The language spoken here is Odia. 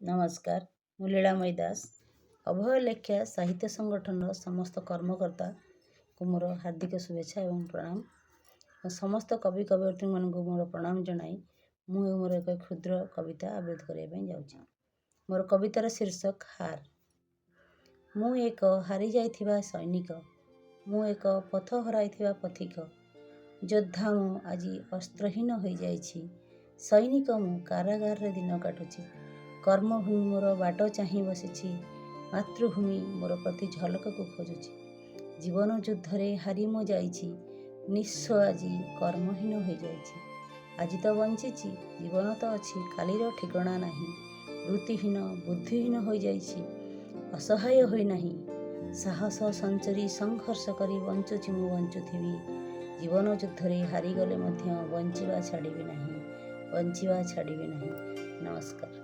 ନମସ୍କାର, ମୁଁ ଲୀଳାମୟୀ ଦାସ। ଅଭୟ ଲେଖ୍ୟା ସାହିତ୍ୟ ସଂଗଠନର ସମସ୍ତ କର୍ମକର୍ତ୍ତାଙ୍କୁ ମୋର ହାର୍ଦ୍ଦିକ ଶୁଭେଚ୍ଛା ଏବଂ ପ୍ରଣାମ। ସମସ୍ତ କବି କବୟିତ୍ରୀମାନଙ୍କୁ ମୋର ପ୍ରଣାମ ଜଣାଇ ମୁଁ ମୋର ଏକ କ୍ଷୁଦ୍ର କବିତା ଆବୃତ୍ତି କରିବା ପାଇଁ ଯାଉଛି। ମୋର କବିତାର ଶୀର୍ଷକ ହାର। ମୁଁ ଏକ ହାରି ଯାଇଥିବା ସୈନିକ, ମୁଁ ଏକ ପଥ ହରାଇଥିବା ପଥିକ। ଯୋଦ୍ଧା ମୁଁ ଆଜି ଅସ୍ତ୍ରହୀନ ହୋଇଯାଇଛି, ସୈନିକ ମୁଁ କାରାଗାରରେ ଦିନ କାଟୁଛି। କର୍ମଭୂମି ମୋର ବାଟ ଚାହିଁ ବସିଛି, ମାତୃଭୂମି ମୋର ପ୍ରତି ଝଲକକୁ ଖୋଜୁଛି। ଜୀବନ ଯୁଦ୍ଧରେ ହାରି ମୁଁ ଯାଇଛି, ନିଃସ୍ୱ ଆଜି କର୍ମହୀନ ହୋଇଯାଇଛି। ଆଜି ତ ବଞ୍ଚିଛି, ଜୀବନ ତ ଅଛି, କାଲିର ଠିକଣା ନାହିଁ। ବୃତ୍ତିହୀନ ବୁଦ୍ଧିହୀନ ହୋଇଯାଇଛି, ଅସହାୟ ହୋଇନାହିଁ। ସାହସ ସଞ୍ଚରି ସଂଘର୍ଷ କରି ବଞ୍ଚୁଛି ମୁଁ ବଞ୍ଚୁଥିବି। ଜୀବନ ଯୁଦ୍ଧରେ ହାରିଗଲେ ମଧ୍ୟ ବଞ୍ଚିବା ଛାଡ଼ିବି ନାହିଁ, ବଞ୍ଚିବା ଛାଡ଼ିବି ନାହିଁ। ନମସ୍କାର।